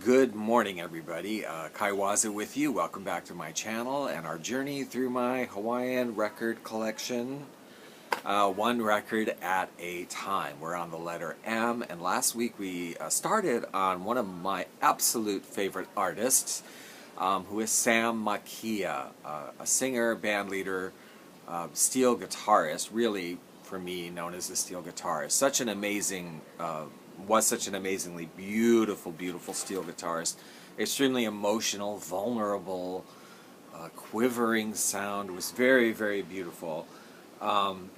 Good morning, everybody. Kaiwaza with you. Welcome back to my channel and our journey through my Hawaiian record collection. One record at a time. We're on the letter M, and last week we started on one of my absolute favorite artists, who is Sam Makia, a singer, band leader, steel guitarist, really, for me, known as the steel guitarist. Such an amazing was such an amazingly beautiful steel guitarist. Extremely emotional, vulnerable, quivering sound. Was very beautiful. And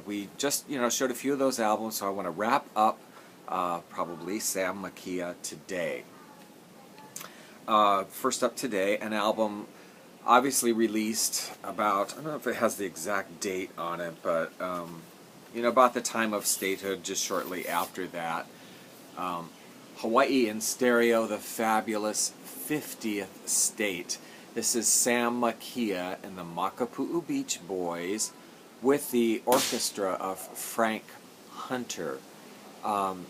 we just, showed a few of those albums, so I want to wrap up probably Sam Makia today. First up today, an album obviously released about, I don't know if it has the exact date on it, but about the time of statehood, just shortly after that. Hawaii in Stereo, the fabulous 50th state. This is Sam Makia and the Makapu'u Beach Boys with the orchestra of Frank Hunter.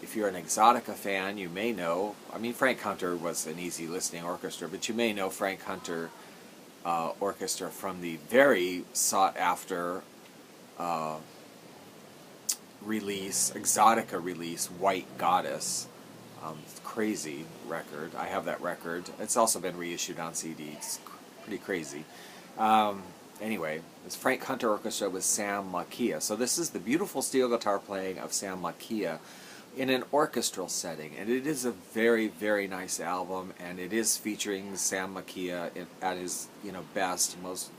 If you're an Exotica fan, you may know, Frank Hunter was an easy listening orchestra, but you may know Frank Hunter orchestra from the very sought after release, Exotica release, White Goddess. Crazy record. I have that record. It's also been reissued on CD. It's pretty crazy. Anyway, it's Frank Hunter Orchestra with Sam Makia. So this is the beautiful steel guitar playing of Sam Makia in an orchestral setting, and it is a very nice album, and it is featuring Sam Makia at his best, most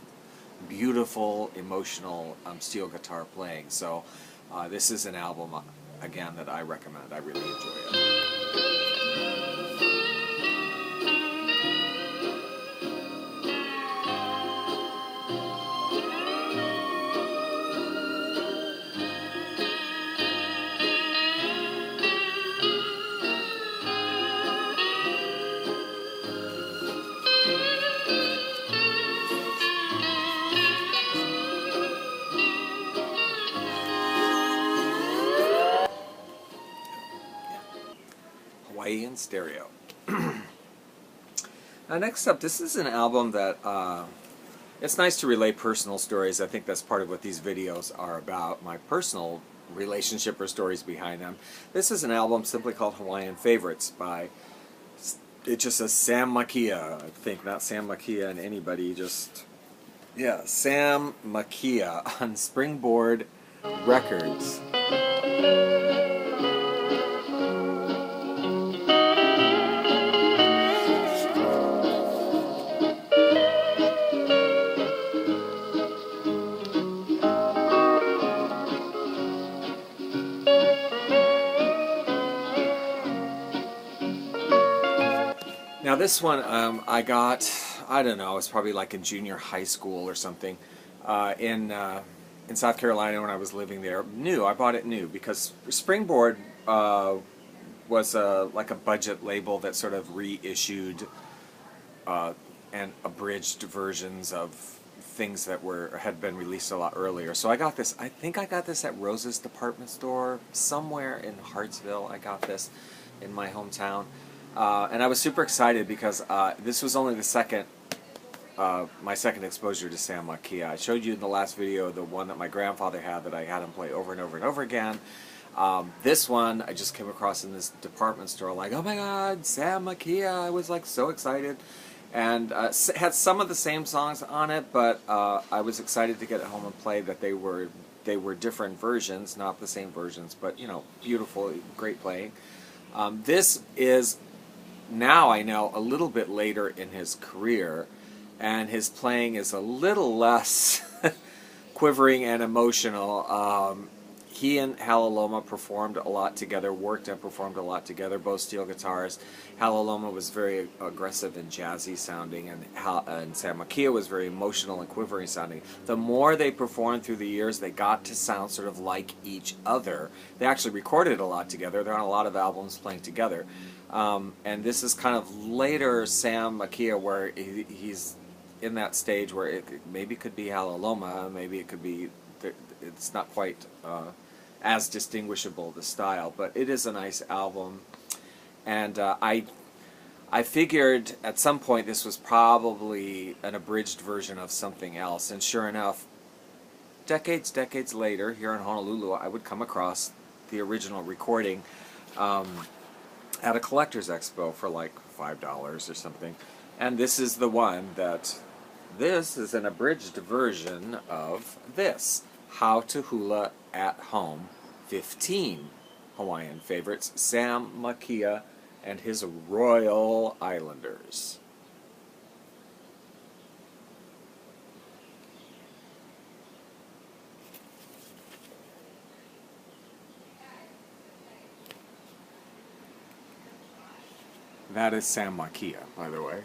beautiful, emotional steel guitar playing. So this is an album, again, that I recommend. I really enjoy it. Hawaiian Stereo. Now next up, this is an album that it's nice to relay personal stories. I think that's part of what these videos are about, my personal relationship or stories behind them. This is an album simply called Hawaiian Favorites by, it just says Sam Makia, I think, not Sam Makia and anybody, just, yeah, Sam Makia on Springboard Records. Now this one I got, I don't know, it was probably like in junior high school or something, in South Carolina when I was living there. New, I bought it new because Springboard was like a budget label that sort of reissued and abridged versions of things that had been released a lot earlier. So I got this, I think I got this at Rose's department store somewhere in Hartsville. I got this in my hometown. And I was super excited because this was only the my second exposure to Sam Makia. I showed you in the last video the one that my grandfather had that I had him play over and over again. This one I just came across in this department store, like, oh my god, Sam Makia! I was like so excited, and had some of the same songs on it, but I was excited to get it home and play that they were different versions, not the same versions, but beautiful, great playing. This is, now I know, a little bit later in his career, and his playing is a little less quivering and emotional. He and Halaloma performed a lot together, worked and performed a lot together, both steel guitarists. Halaloma was very aggressive and jazzy sounding, and Sam Makia was very emotional and quivering sounding. The more they performed through the years, they got to sound sort of like each other. They actually recorded a lot together. They're on a lot of albums playing together. And this is kind of later Sam Makia, where he's in that stage where it maybe could be Halaloma, maybe it could be, it's not quite as distinguishable, the style, but it is a nice album. And I figured at some point this was probably an abridged version of something else, and sure enough, decades later, here in Honolulu, I would come across the original recording at a collector's expo for like $5 or something. And this is the one this is an abridged version of this. How to Hula at Home, 15 Hawaiian favorites, Sam Makia and his Royal Islanders. That is Sam Makia, by the way.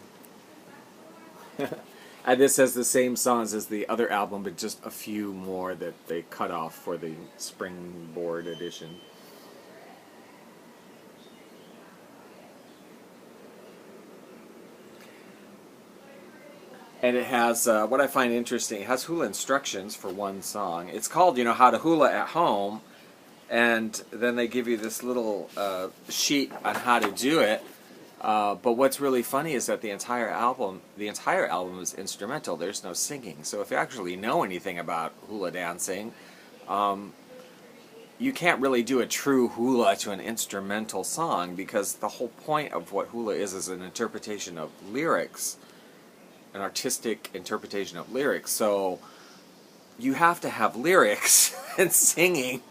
And this has the same songs as the other album, but just a few more that they cut off for the Springboard edition. And it has, what I find interesting, it has hula instructions for one song. It's called, How to Hula at Home, and then they give you this little sheet on how to do it. But what's really funny is that the entire album is instrumental. There's no singing. So if you actually know anything about hula dancing, you can't really do a true hula to an instrumental song, because the whole point of what hula is an interpretation of lyrics, an artistic interpretation of lyrics. So you have to have lyrics and singing.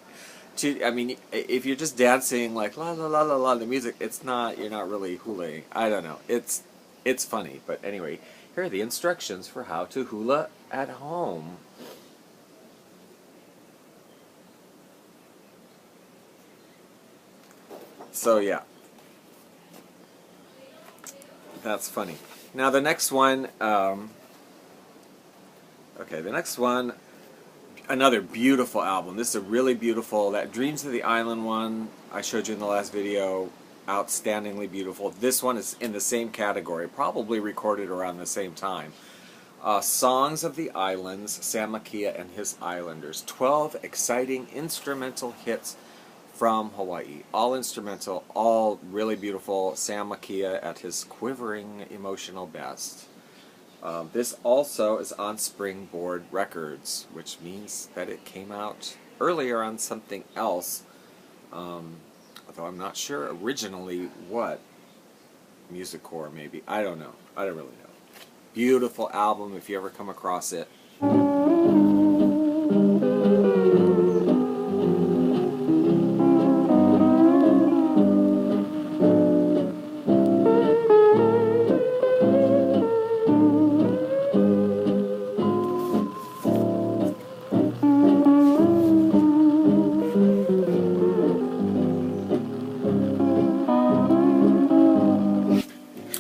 I mean, if you're just dancing like la la la la la, the music, you're not really hulaing. I don't know. It's funny, but anyway, here are the instructions for how to hula at home. So yeah, that's funny. Now the next one, another beautiful album. This is a really beautiful, that Dreams of the Island one I showed you in the last video, outstandingly beautiful. This one is in the same category, probably recorded around the same time. Songs of the Islands, Sam Makia and his Islanders. 12 exciting instrumental hits from Hawaii. All instrumental, all really beautiful. Sam Makia at his quivering, emotional best. This also is on Springboard Records, which means that it came out earlier on something else, although I'm not sure originally what. Music Core, maybe. I don't know. I don't really know. Beautiful album if you ever come across it.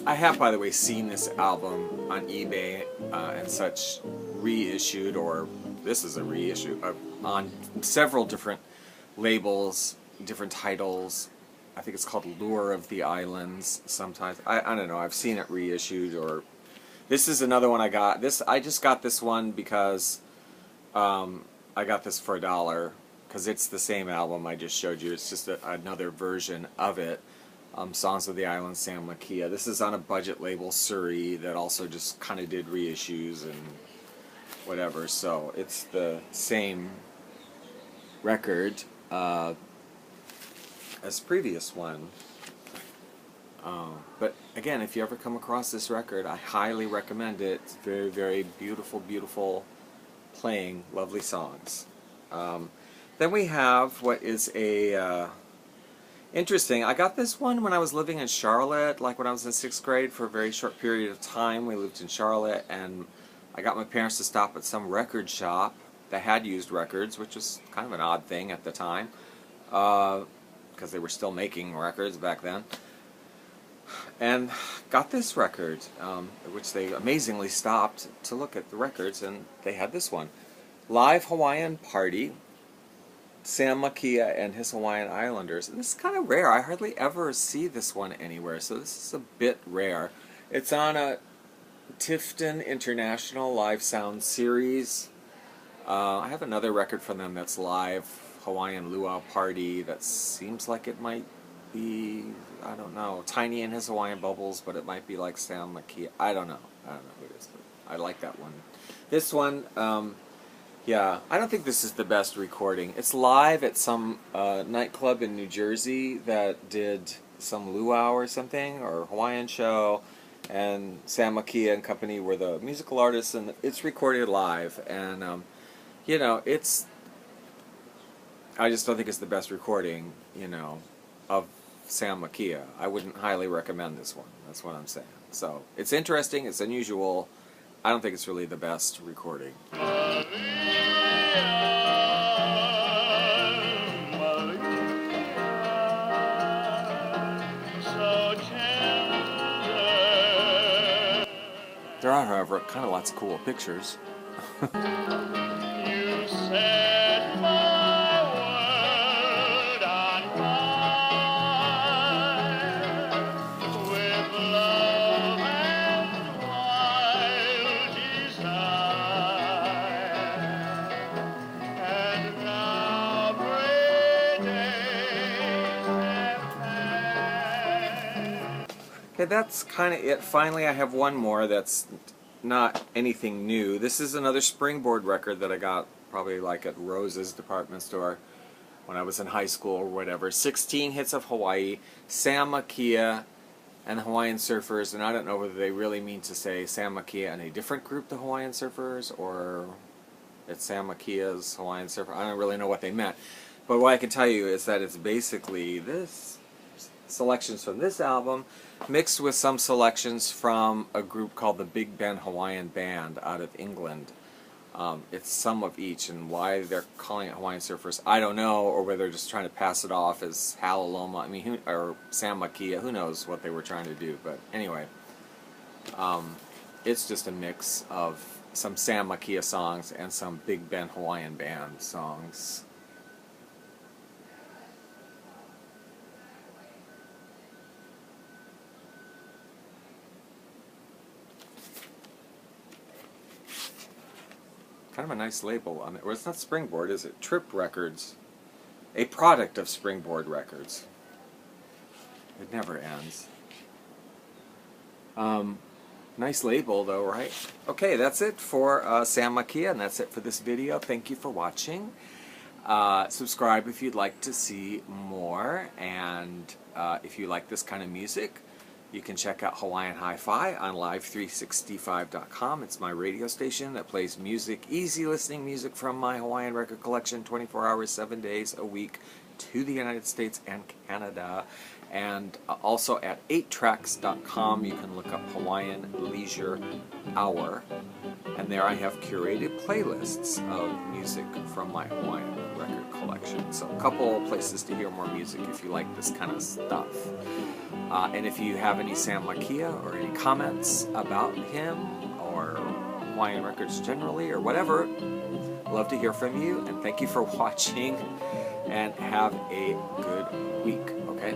I have, by the way, seen this album on eBay and such reissued, or this is a reissue, on several different labels, different titles. I think it's called Lure of the Islands sometimes. I don't know, I've seen it reissued, or this is another one I got. I just got this one because I got this for $1, because it's the same album I just showed you. It's just another version of it. Songs of the Island, Sam Makia. This is on a budget label, Surrey, that also just kind of did reissues and whatever. So it's the same record as previous one. But again, if you ever come across this record, I highly recommend it. It's very, very beautiful, beautiful playing, lovely songs. Then we have what is a... interesting. I got this one when I was living in Charlotte, like when I was in 6th grade for a very short period of time. We lived in Charlotte, and I got my parents to stop at some record shop that had used records, which was kind of an odd thing at the time, because they were still making records back then. And got this record, which they amazingly stopped to look at the records, and they had this one. Live Hawaiian Party, Sam Makia and his Hawaiian Islanders. And this is kind of rare. I hardly ever see this one anywhere, so this is a bit rare. It's on a Tifton International Live Sound Series. I have another record from them that's live, Hawaiian Luau Party, that seems like it might I don't know, Tiny in his Hawaiian Bubbles, but it might be like Sam Makia. I don't know who it is, but I like that one. This one, yeah, I don't think this is the best recording. It's live at some nightclub in New Jersey that did some luau or something, or Hawaiian show, and Sam Makia and company were the musical artists, and it's recorded live, and you know, I just don't think it's the best recording, you know, of Sam Makia. I wouldn't highly recommend this one. That's what I'm saying. So, it's interesting, it's unusual. I don't think it's really the best recording. There are, however, kind of lots of cool pictures. You set my world on fire with love and wild desire, and now gray days have passed. Okay, that's kind of it. Finally, I have one more that's not anything new. This is another Springboard record that I got probably like at Rose's department store when I was in high school or whatever. 16 Hits of Hawaii, Sam Makia and the Hawaiian Surfers, and I don't know whether they really mean to say Sam Makia and a different group, the Hawaiian Surfers, or it's Sam Makia's Hawaiian Surfer. I don't really know what they meant. But what I can tell you is that it's basically this selections from this album mixed with some selections from a group called the Big Ben Hawaiian Band out of England. It's some of each, and why they're calling it Hawaiian Surfers, I don't know, or whether they're just trying to pass it off as Halaloma, I mean, or Sam Makia, who knows what they were trying to do, but anyway, it's just a mix of some Sam Makia songs and some Big Ben Hawaiian Band songs. Kind of a nice label on it. Well, it's not Springboard, is it? Trip Records. A product of Springboard Records. It never ends. Nice label, though, right? Okay, that's it for Sam Makia, and that's it for this video. Thank you for watching. Subscribe if you'd like to see more, and if you like this kind of music, you can check out Hawaiian Hi-Fi on live365.com. It's my radio station that plays music, easy listening music from my Hawaiian record collection, 24 hours, 7 days a week, to the United States and Canada. And also at 8tracks.com you can look up Hawaiian Leisure Hour, and there I have curated playlists of music from my Hawaiian record collection. So a couple places to hear more music if you like this kind of stuff. And if you have any Sam Makia or any comments about him or Hawaiian records generally or whatever, I'd love to hear from you, and thank you for watching, and have a good week, okay?